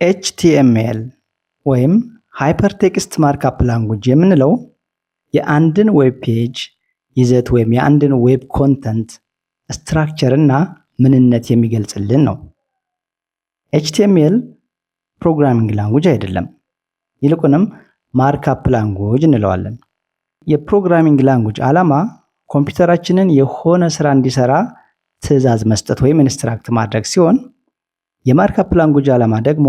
ኤችቲኤምኤል ወይም ሃይፐርቴክስት ማርክአፕ ላንጉጅ የምንለው የአንድን ዌብ ፔጅ ይዘት ወይም የአንድን ዌብ ኮንተንት ስትራክቸር እና ምንነት የሚገልጽልን ነው። ኤችቲኤምኤል ፕሮግራሚንግ ላንጉጅ አይደለም፣ ይልቁንም ማርክአፕ ላንጉጅ እንለዋለን። የፕሮግራሚንግ ላንጉጅ ዓላማ ኮምፒውተራችንን የሆነ ስራ እንዲሰራ ትዕዛዝ መስጠት ወይም ኢንስትራክት ማድረግ ሲሆን የማርክአፕ ላንጉጅ ዓላማ ደግሞ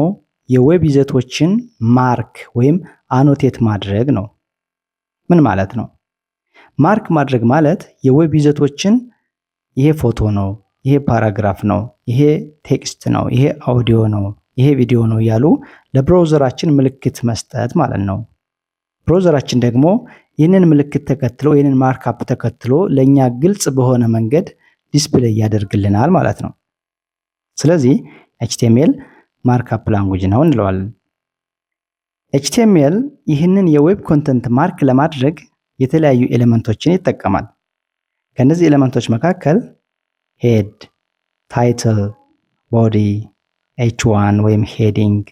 የዌብ ይዘቶችን ማርክ ወይም አኖቴት ማድረግ ነው። ምን ማለት ነው? ማርክ ማድረግ ማለት የዌብ ይዘቶችን ይሄ ፎቶ ነው፣ ይሄ ፓራግራፍ ነው፣ ይሄ ቴክስት ነው፣ ይሄ አውዲዮ ነው፣ ይሄ ቪዲዮ ነው እያሉ ለብራውዘራችን ምልክት መስጠት ማለት ነው። ብራውዘራችን ደግሞ ይህንን ምልክት ተከትሎ ይህንን ማርክአፕ ተከትሎ ለእኛ ግልጽ በሆነ መንገድ ዲስፕሌይ ያደርግልናል ማለት ነው። ስለዚህ ኤችቲኤምኤል ማርክአፕ ላንጉጅ ነው እንለዋለን። ኤችቲኤምኤል ይህንን የዌብ ኮንተንት ማርክ ለማድረግ የተለያዩ ኤሌመንቶችን ይጠቀማል። ከነዚህ ኤሌመንቶች መካከል ሄድ፣ ታይትል፣ ቦዲ፣ ኤች1 ወይም ሄዲንግ፣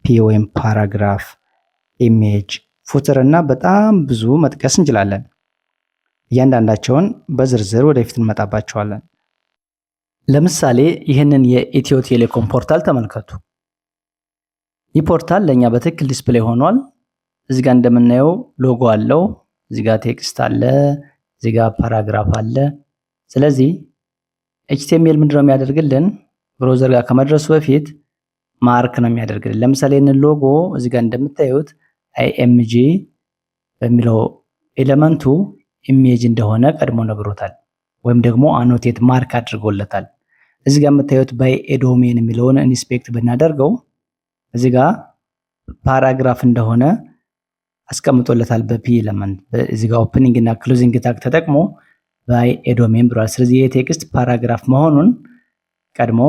ፒ ወይም ፓራግራፍ፣ ኢሜጅ፣ ፉተር እና በጣም ብዙ መጥቀስ እንችላለን። እያንዳንዳቸውን በዝርዝር ወደፊት እንመጣባቸዋለን። ለምሳሌ ይህንን የኢትዮ ቴሌኮም ፖርታል ተመልከቱ። ይህ ፖርታል ለእኛ በትክክል ዲስፕሌይ ሆኗል። እዚህ ጋር እንደምናየው ሎጎ አለው፣ እዚህ ጋር ቴክስት አለ፣ እዚህ ጋር ፓራግራፍ አለ። ስለዚህ ኤችቲኤምኤል ምንድነው የሚያደርግልን? ብራውዘር ጋር ከመድረሱ በፊት ማርክ ነው የሚያደርግልን። ለምሳሌ ይህንን ሎጎ እዚህ ጋር እንደምታዩት አይኤምጂ በሚለው ኤሌመንቱ ኢሜጅ እንደሆነ ቀድሞ ነግሮታል፣ ወይም ደግሞ አኖቴት ማርክ አድርጎለታል። እዚህ ጋር የምታዩት ባይ ዶሜን የሚለውን ኢንስፔክት ብናደርገው እዚህ ጋር ፓራግራፍ እንደሆነ አስቀምጦለታል በፒ ኤሌመንት። እዚህ ጋር ኦፕኒንግ እና ክሎዚንግ ታግ ተጠቅሞ ባይ ዶሜን ብሏል። ስለዚህ የቴክስት ፓራግራፍ መሆኑን ቀድሞ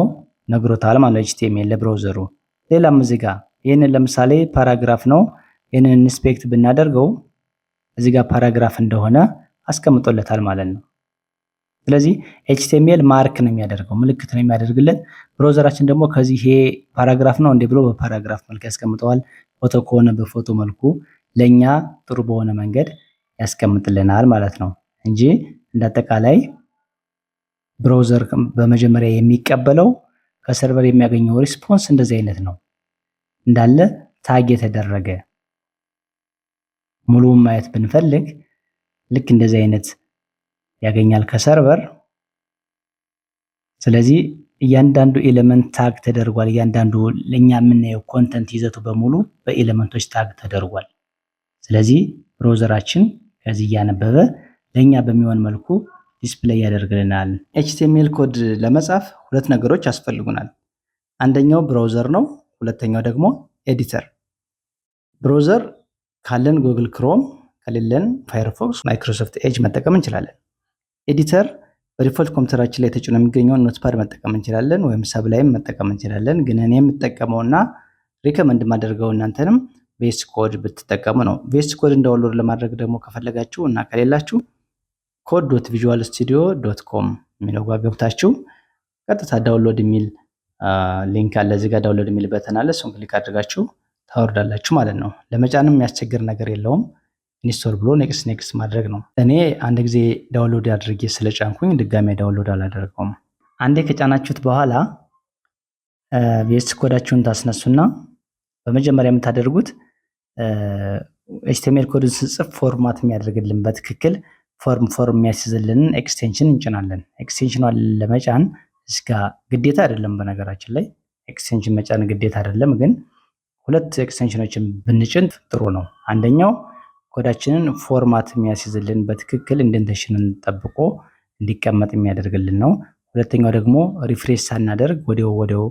ነግሮታል ማለት ኤችቲኤምኤል ለብራውዘሩ። ሌላም እዚህ ጋር ይህንን ለምሳሌ ፓራግራፍ ነው፣ ይህንን ኢንስፔክት ብናደርገው እዚህ ጋር ፓራግራፍ እንደሆነ አስቀምጦለታል ማለት ነው። ስለዚህ ኤችቲኤምኤል ማርክ ነው የሚያደርገው፣ ምልክት ነው የሚያደርግለት። ብራውዘራችን ደግሞ ከዚህ ይሄ ፓራግራፍ ነው እንዴ ብሎ በፓራግራፍ መልክ ያስቀምጠዋል። ፎቶ ከሆነ በፎቶ መልኩ ለኛ ጥሩ በሆነ መንገድ ያስቀምጥልናል ማለት ነው እንጂ እንዳጠቃላይ ብራውዘር በመጀመሪያ የሚቀበለው ከሰርቨር የሚያገኘው ሪስፖንስ እንደዚህ አይነት ነው። እንዳለ ታግ የተደረገ ሙሉውን ማየት ብንፈልግ ልክ እንደዚህ አይነት ያገኛል ከሰርቨር። ስለዚህ እያንዳንዱ ኤሌመንት ታግ ተደርጓል። እያንዳንዱ ለኛ የምናየው ኮንተንት ይዘቱ በሙሉ በኤሌመንቶች ታግ ተደርጓል። ስለዚህ ብራውዘራችን ከዚህ እያነበበ ለኛ በሚሆን መልኩ ዲስፕሌይ ያደርግልናል። ኤችቲኤምኤል ኮድ ለመጻፍ ሁለት ነገሮች ያስፈልጉናል። አንደኛው ብራውዘር ነው፣ ሁለተኛው ደግሞ ኤዲተር። ብራውዘር ካለን ጉግል ክሮም፣ ከሌለን ፋየርፎክስ፣ ማይክሮሶፍት ኤጅ መጠቀም እንችላለን። ኤዲተር በዲፎልት ኮምፒውተራችን ላይ ተጭኖ የሚገኘውን ኖትፓድ መጠቀም እንችላለን፣ ወይም ሰብላይም መጠቀም እንችላለን። ግን እኔ የምጠቀመውና ሪከመንድ ማደርገው እናንተንም ቪኤስ ኮድ ብትጠቀሙ ነው። ቪኤስ ኮድ ዳውንሎድ ለማድረግ ደግሞ ከፈለጋችሁ እና ከሌላችሁ code.visualstudio.com የሚለው ጋር ገብታችሁ ቀጥታ ዳውንሎድ የሚል ሊንክ አለ። እዚህ ጋር ዳውንሎድ የሚል በተን አለ። እሱን ክሊክ አድርጋችሁ ታወርዳላችሁ ማለት ነው። ለመጫንም የሚያስቸግር ነገር የለውም። ኢንስቶል ብሎ ኔክስት ማድረግ ነው። እኔ አንድ ጊዜ ዳውንሎድ አድርጌ ስለጫንኩኝ ድጋሜ ዳውንሎድ አላደርገውም። አንዴ ከጫናችሁት በኋላ ቪኤስ ኮዳችሁን ታስነሱና በመጀመሪያ የምታደርጉት ኤችቲኤምኤል ኮድን ስንጽፍ ፎርማት የሚያደርግልን በትክክል ፎርም የሚያስይዝልንን ኤክስቴንሽን እንጭናለን። ኤክስቴንሽኗን ለመጫን እስከ ግዴታ አይደለም፣ በነገራችን ላይ ኤክስቴንሽን መጫን ግዴታ አይደለም፣ ግን ሁለት ኤክስቴንሽኖችን ብንጭን ጥሩ ነው። አንደኛው ኮዳችንን ፎርማት የሚያስይዝልን በትክክል ኢንደንቴሽንን ጠብቆ እንዲቀመጥ የሚያደርግልን ነው። ሁለተኛው ደግሞ ሪፍሬሽ ሳናደርግ ወዲያው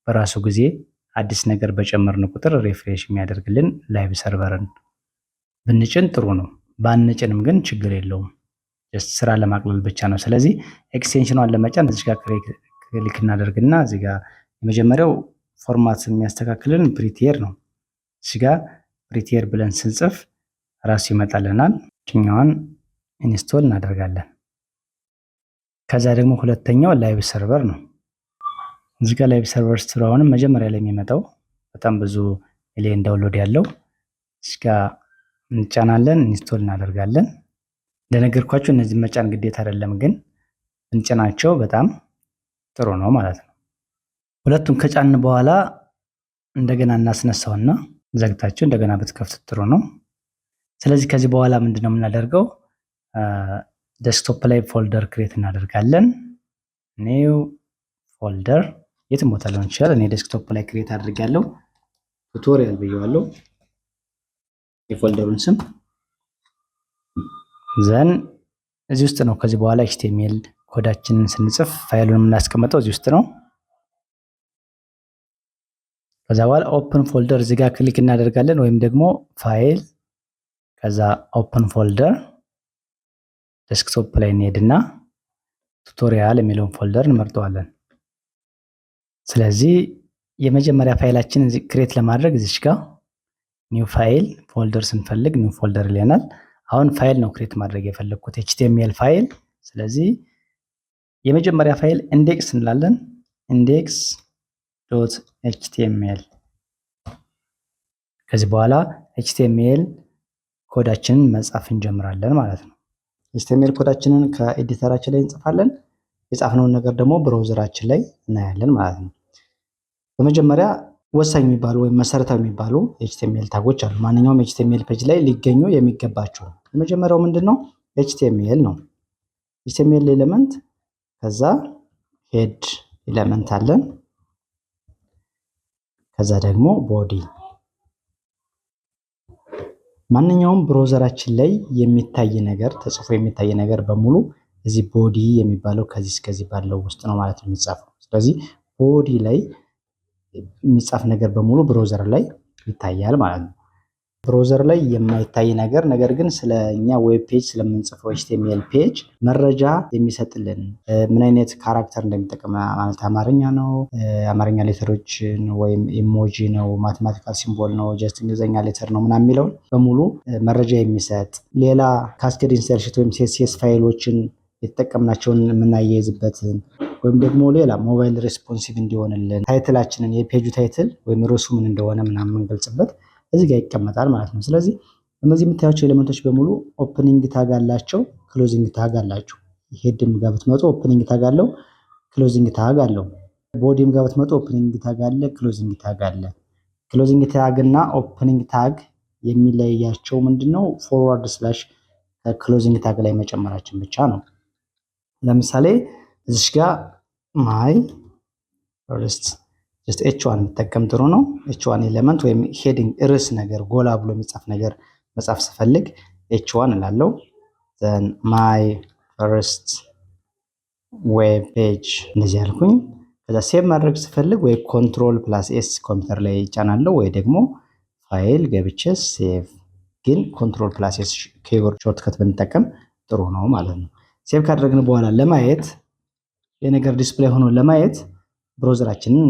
በራሱ ጊዜ አዲስ ነገር በጨመርን ቁጥር ሪፍሬሽ የሚያደርግልን ላይቭ ሰርቨርን ብንጭን ጥሩ ነው። ባንጭንም ግን ችግር የለውም፣ ስራ ለማቅለል ብቻ ነው። ስለዚህ ኤክስቴንሽኗን ለመጫን እዚህ ጋር ክሊክ እናደርግና እዚህ ጋር የመጀመሪያው ፎርማት የሚያስተካክልን ፕሪቲየር ነው። እዚህ ጋር ፕሪቲየር ብለን ስንጽፍ ራሱ ይመጣልናል። ችኛዋን ኢንስቶል እናደርጋለን። ከዛ ደግሞ ሁለተኛው ላይቭ ሰርቨር ነው። እዚህ ጋር ላይቭ ሰርቨር ስትሉ አሁንም መጀመሪያ ላይ የሚመጣው በጣም ብዙ ሚሊዮን ዳውንሎድ ያለው እዚህ ጋር እንጫናለን፣ ኢንስቶል እናደርጋለን። እንደነገርኳችሁ እነዚህ መጫን ግዴታ አይደለም፣ ግን እንጭናቸው በጣም ጥሩ ነው ማለት ነው። ሁለቱም ከጫን በኋላ እንደገና እናስነሳውና ዘግታችሁ እንደገና ብትከፍቱት ጥሩ ነው። ስለዚህ ከዚህ በኋላ ምንድነው የምናደርገው? ዴስክቶፕ ላይ ፎልደር ክሬት እናደርጋለን። ኒው ፎልደር የትም ቦታ ሊሆን ይችላል። እኔ ዴስክቶፕ ላይ ክሬት አድርጋለሁ። ቱቶሪያል ብየዋለሁ የፎልደሩን ስም። ዘን እዚህ ውስጥ ነው ከዚህ በኋላ ኤችቲኤምኤል ኮዳችንን ስንጽፍ ፋይሉን የምናስቀምጠው እዚህ ውስጥ ነው። ከዛ በኋላ ኦፕን ፎልደር እዚህ ጋር ክሊክ እናደርጋለን፣ ወይም ደግሞ ፋይል ከዛ ኦፕን ፎልደር ዴስክቶፕ ላይ እንሄድና ቱቶሪያል የሚለውን ፎልደር እንመርጠዋለን። ስለዚህ የመጀመሪያ ፋይላችንን ክሬት ለማድረግ እዚች ጋር ኒው ፋይል ፎልደር ስንፈልግ ኒው ፎልደር ይለናል። አሁን ፋይል ነው ክሬት ማድረግ የፈለግኩት ኤችቲኤምኤል ፋይል። ስለዚህ የመጀመሪያ ፋይል ኢንዴክስ እንላለን። ኢንዴክስ ዶት ኤችቲኤምኤል ከዚህ በኋላ ኤችቲኤምኤል ኮዳችንን መጻፍ እንጀምራለን ማለት ነው። ኤችቲኤምኤል ኮዳችንን ከኤዲተራችን ላይ እንጽፋለን። የጻፍነውን ነገር ደግሞ ብራውዘራችን ላይ እናያለን ማለት ነው። በመጀመሪያ ወሳኝ የሚባሉ ወይም መሰረታዊ የሚባሉ ኤችቲኤምኤል ታጎች አሉ። ማንኛውም ኤችቲኤምኤል ፔጅ ላይ ሊገኙ የሚገባቸው። የመጀመሪያው ምንድነው? ኤችቲኤምኤል ነው። ኤችቲኤምኤል ኤሌመንት፣ ከዛ ሄድ ኤሌመንት አለን፣ ከዛ ደግሞ ቦዲ። ማንኛውም ብራውዘራችን ላይ የሚታይ ነገር ተጽፎ የሚታይ ነገር በሙሉ እዚህ ቦዲ የሚባለው ከዚህ እስከዚህ ባለው ውስጥ ነው ማለት ነው የሚጻፈው። ስለዚህ ቦዲ ላይ የሚጻፍ ነገር በሙሉ ብራውዘር ላይ ይታያል ማለት ነው። ብራውዘር ላይ የማይታይ ነገር ግን ስለኛ ዌብ ፔጅ ስለምንጽፈው ኤችቲኤምኤል ፔጅ መረጃ የሚሰጥልን ምን አይነት ካራክተር እንደሚጠቀም ማለት አማርኛ ነው፣ አማርኛ ሌተሮችን ወይም ኢሞጂ ነው፣ ማቴማቲካል ሲምቦል ነው፣ ጀስት እንግሊዝኛ ሌተር ነው ምናምን የሚለውን በሙሉ መረጃ የሚሰጥ ሌላ ካስኬድ ኢንሰርሽን ወይም ሲኤስኤስ ፋይሎችን የተጠቀምናቸውን የምናያይዝበትን ወይም ደግሞ ሌላ ሞባይል ሬስፖንሲቭ እንዲሆንልን ታይትላችንን የፔጁ ታይትል ወይም ርዕሱ ምን እንደሆነ ምናምን የምንገልጽበት እዚህ ጋር ይቀመጣል ማለት ነው። ስለዚህ እነዚህ የምታያቸው ኤሌመንቶች በሙሉ ኦፕኒንግ ታግ አላቸው፣ ክሎዚንግ ታግ አላቸው። ሄድም ጋር ብትመጡ ኦፕኒንግ ታግ አለው፣ ክሎዚንግ ታግ አለው። ቦዲም ጋር ብትመጡ ኦፕኒንግ ታግ አለ፣ ክሎዚንግ ታግ አለ። ክሎዚንግ ታግ እና ኦፕኒንግ ታግ የሚለያቸው ምንድነው? ፎርዋርድ ስላሽ ክሎዚንግ ታግ ላይ መጨመራችን ብቻ ነው። ለምሳሌ እዚህ ጋር ማይ ፈርስት ጀስት ኤች1 የምጠቀም ጥሩ ነው። ኤች1 ኤሌመንት ወይም ሄዲንግ ርዕስ ነገር ጎላ ብሎ የሚጻፍ ነገር መጻፍ ስፈልግ ኤች1 እላለሁ። ዘን ማይ ፈርስት ዌብ ፔጅ እንደዚህ ያልኩኝ። ከዛ ሴቭ ማድረግ ስፈልግ ወይ ኮንትሮል ፕላስ ኤስ ኮምፒውተር ላይ ይጫናለሁ ወይ ደግሞ ፋይል ገብቼ ሴቭ። ግን ኮንትሮል ፕላስ ኤስ ኪቦርድ ሾርትከት ብንጠቀም ጥሩ ነው ማለት ነው። ሴቭ ካደረግን በኋላ ለማየት የነገር ዲስፕሌይ ሆኖ ለማየት ብራውዘራችንን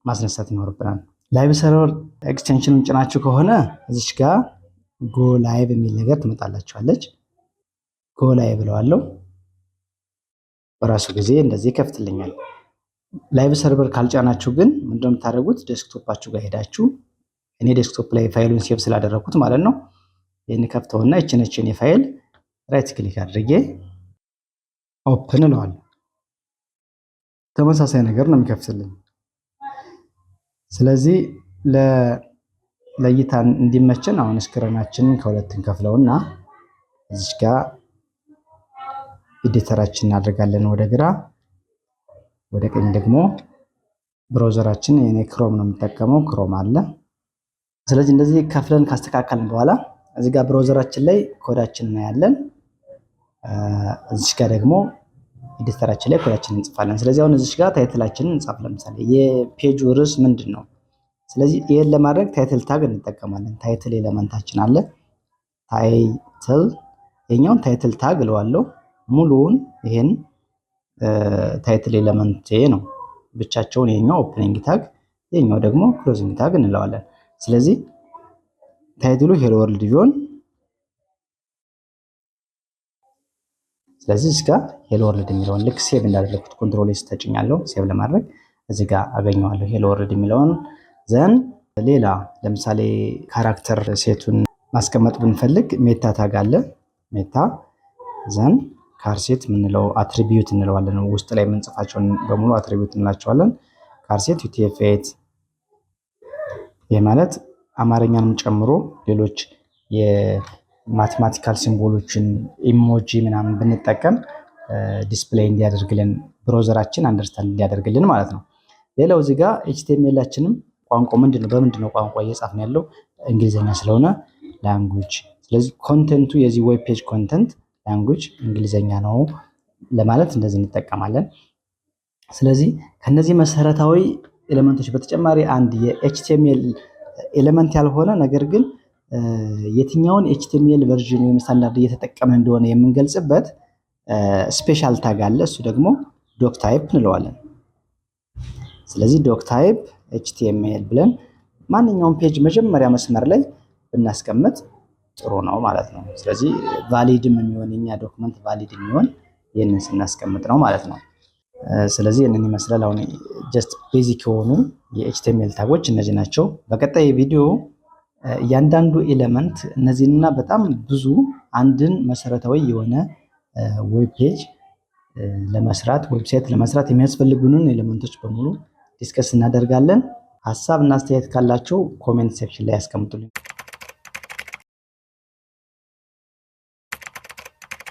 ማስነሳት ይኖርብናል። ላይቭ ሰርቨር ኤክስቴንሽኑን ጭናችሁ ከሆነ እዚች ጋር ጎ ላይቭ የሚል ነገር ትመጣላችኋለች። ጎ ላይቭ ብለዋለሁ። በራሱ ጊዜ እንደዚህ ይከፍትልኛል። ላይቭ ሰርቨር ካልጫናችሁ ግን ምንድነው የምታደርጉት? ዴስክቶፓችሁ ጋር ሄዳችሁ እኔ ዴስክቶፕ ላይ ፋይሉን ሴቭ ስላደረኩት ማለት ነው ይህን ከፍተውና ይችነችን የፋይል ራይት ክሊክ አድርጌ ኦፕን እለዋለሁ። ተመሳሳይ ነገር ነው የሚከፍትልኝ። ስለዚህ ለእይታ እንዲመችን አሁን ስክሪናችንን ከሁለት እንከፍለውና እዚህ ጋር ኤዲተራችንን እናደርጋለን ወደ ግራ፣ ወደ ቀኝ ደግሞ ብራውዘራችን እኔ ክሮም ነው የምጠቀመው፣ ክሮም አለ። ስለዚህ እንደዚህ ከፍለን ካስተካከልን በኋላ እዚህ ጋር ብራውዘራችን ላይ ኮዳችን እናያለን። እዚህ ጋር ደግሞ ኤዲተራችን ላይ ኮዳችንን እንጽፋለን። ስለዚህ አሁን እዚህ ጋር ታይትላችንን እንጻፍ። ለምሳሌ የፔጁ ርዕስ ምንድን ነው? ስለዚህ ይሄን ለማድረግ ታይትል ታግ እንጠቀማለን። ታይትል ኤሌመንታችን አለ። ታይትል የኛውን ታይትል ታግ እለዋለሁ። ሙሉውን ይሄን ታይትል ኤሌመንት ነው ብቻቸውን። የኛው ኦፕኒንግ ታግ፣ የኛው ደግሞ ክሎዚንግ ታግ እንለዋለን። ስለዚህ ታይትሉ ሄሎ ወርልድ ቢሆን ስለዚህ እዚህ ጋር ሄሎ ወርልድ የሚለውን ልክ ሴቭ እንዳደረኩት ኮንትሮል ኤስ ተጭኛለሁ ሴቭ ለማድረግ እዚህ ጋር አገኘዋለሁ ሄሎ ወርልድ የሚለውን። ዘን ሌላ ለምሳሌ ካራክተር ሴቱን ማስቀመጥ ብንፈልግ ሜታ ታግ አለ። ሜታ ዘን ካርሴት የምንለው አትሪቢዩት እንለዋለን። ውስጥ ላይ የምንጽፋቸውን በሙሉ አትሪቢዩት እንላቸዋለን። ካርሴት UTF-8 ይህ ማለት አማርኛንም ጨምሮ ሌሎች የማቴማቲካል ሲምቦሎችን ኢሞጂ ምናምን ብንጠቀም ዲስፕሌይ እንዲያደርግልን ብሮዘራችን አንደርስታንድ እንዲያደርግልን ማለት ነው። ሌላው እዚህ ጋር HTML-ችንም ቋንቋው ምንድነው በምንድነው ቋንቋ እየጻፍን ያለው እንግሊዘኛ ስለሆነ ላንጉጅ። ስለዚህ ኮንተንቱ የዚህ ዌብ ፔጅ ኮንተንት ላንጉጅ እንግሊዘኛ ነው ለማለት እንደዚህ እንጠቀማለን። ስለዚህ ከነዚህ መሰረታዊ ኤሌመንቶች በተጨማሪ አንድ የኤችቲኤምኤል ኤሌመንት ያልሆነ ነገር ግን የትኛውን ኤችቲኤምኤል ቨርዥን ወይም ስታንዳርድ እየተጠቀምን እንደሆነ የምንገልጽበት ስፔሻል ታግ አለ። እሱ ደግሞ ዶክ ታይፕ እንለዋለን። ስለዚህ ዶክ ታይፕ ኤችቲኤምኤል ብለን ማንኛውም ፔጅ መጀመሪያ መስመር ላይ ብናስቀምጥ ጥሩ ነው ማለት ነው። ስለዚህ ቫሊድም የሚሆን የኛ ዶክመንት ቫሊድ የሚሆን ይህንን ስናስቀምጥ ነው ማለት ነው። ስለዚህ ይህንን ይመስላል። አሁን ጀስት ቤዚክ የሆኑ የኤችቲኤምኤል ታጎች እነዚህ ናቸው። በቀጣይ ቪዲዮ እያንዳንዱ ኤሌመንት እነዚህንና በጣም ብዙ አንድን መሰረታዊ የሆነ ዌብ ፔጅ ለመስራት ዌብሳይት ለመስራት የሚያስፈልጉንን ኤሌመንቶች በሙሉ ዲስከስ እናደርጋለን። ሀሳብ እና አስተያየት ካላችሁ ኮሜንት ሴክሽን ላይ ያስቀምጡልኝ።